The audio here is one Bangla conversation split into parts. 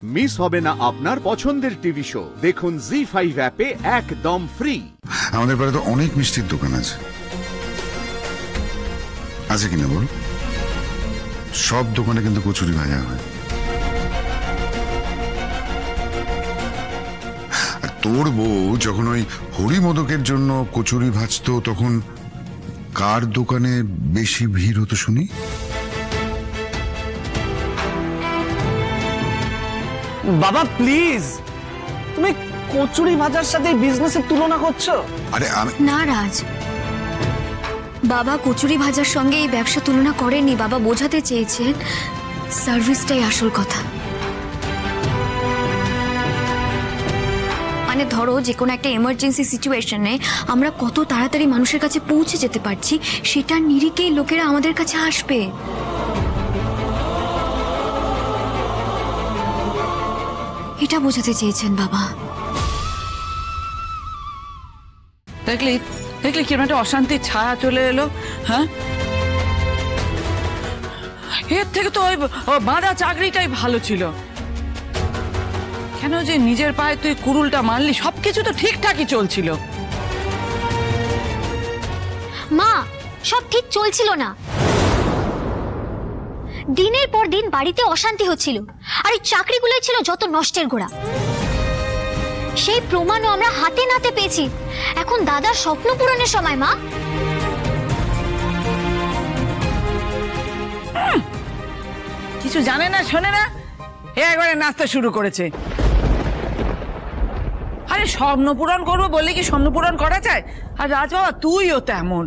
মিস হবে না আপনার পছন্দের টিভি শো। দেখুন জি5 অ্যাপে একদম ফ্রি। আমাদের পাড়াতে অনেক মিষ্টির দোকান আছে, আছে কিনা বল? সব দোকানে কিন্তু কচুরি ভাজা হয়। আর তোর বউ যখন ওই হরিমোদকের জন্য কচুরি ভাজতো তখন কার দোকানে বেশি ভিড় হতো শুনি? বাবা প্লিজ, তুমি কচুরি ভাজার সাথে বিজনেসের তুলনা করছো? আরে না রাজ, বাবা কচুরি ভাজার সঙ্গে এই ব্যবসা তুলনা করেনি। বাবা বোঝাতে চেয়েছেন সার্ভিসটাই আসল কথা। মানে ধরো যে কোনো একটা এমার্জেন্সি সিচুয়েশনে আমরা কত তাড়াতাড়ি মানুষের কাছে পৌঁছে যেতে পারছি, সেটার নিরিখেই লোকেরা আমাদের কাছে আসবে। এটা বোঝাতে চেয়েছেন বাবা। দেখলি দেখলি কিরকম একটা অশান্তির ছায়া চলে এলো। হ্যাঁ, এর থেকে তো ওই বাঁধা চাকরিটাই ভালো ছিল। কেন যে নিজের পায়ে তুই কুড়ুলটা মারলি? সবকিছু তো ঠিকঠাকই চলছিল। মা, সব ঠিক চলছিল না। দিনের পর দিন বাড়িতে অশান্তি হচ্ছিল, আর এই চাকরিগুলোই ছিল যত নষ্টের গোড়া। সেই প্রমাণও আমরা হাতে নাতে পেয়েছি। এখন দাদার স্বপ্ন পূরণের সময়। মা, কিছু জানে না, শোনে না, একবারে নাচতে শুরু করেছে। আরে স্বপ্ন পূরণ করবো বললে কি স্বপ্ন পূরণ করা যায়? আর রাজ বাবা তুইও তেমন।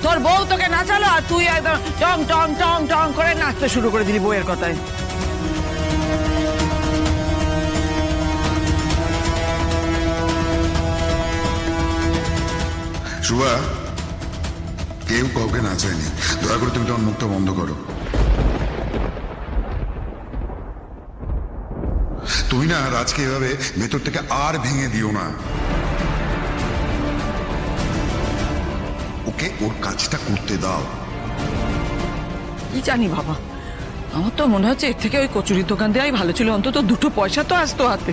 তোর বউ তোকে নাচালো আর তুই একদম টং টং টং টং করে নাচতে শুরু করে দিলি বউয়ের কথায়। শুভা, কেউ কাউকে নাচায়নি। দয়া করে তুমি তোমার মুখটা বন্ধ করো। তুমি না রাজকে এভাবে ভেতর থেকে আর ভেঙে দিও না। ওকে ওর কাজটা করতে দাও। কি জানি বাবা, আমার তো মনে হচ্ছে এর থেকে ওই কচুরির দোকান দেওয়াই ভালো ছিল। অন্তত দুটো পয়সা তো আসতো হাতে।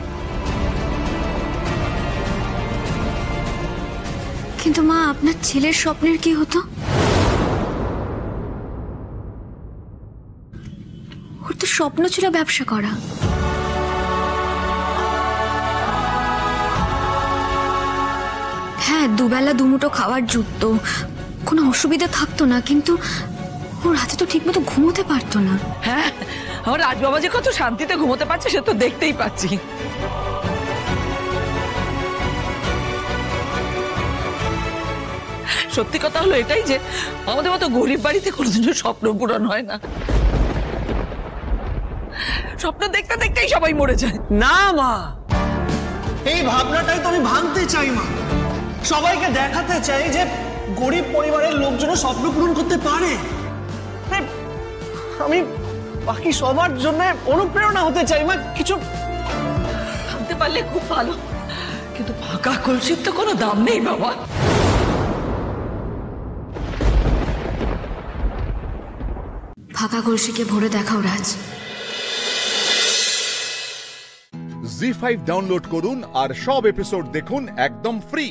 কিন্তু মা, আপনার ছেলের স্বপ্নের কি হতো? ওর তো স্বপ্ন ছিল ব্যবসা করা। হ্যাঁ, দুবেলা দুমুঠো খাওয়ার জুটতো, কোনো অসুবিধা থাকতো না, কিন্তু ওর হাতে তো ঠিকমতো ঘুমোতে পারতো না। হ্যাঁ, আমার রাজবাবা যে কত শান্তিতে ঘুমোতে পারছে সে তো দেখতেই পাচ্ছি। সত্যি কথা হলো এটাই যে আমাদের মতো গরিব বাড়িতে কোনোদিনও স্বপ্ন পূরণ হয় না। স্বপ্ন দেখতে দেখতেই সবাই মরে যায়। না মা, এই ভাবনাটাই তো আমি ভাঙতে চাই মা। সবাইকে দেখাতে চাই যে গরিব পরিবারের লোকজন স্বপ্ন পূরণ করতে পারে। আমি বাকি সবার জন্য অনুপ্রেরণা হতে চাই মা। কিছু ভাবতে পারলে খুব ভালো, কিন্তু ফাঁকা কলসির তো কোনো দাম নেই বাবা। ফাঁকা কলসিকে ভরে দেখাও রাজ। জি5 ডাউনলোড করুন আর সব এপিসোড দেখুন একদম ফ্রি।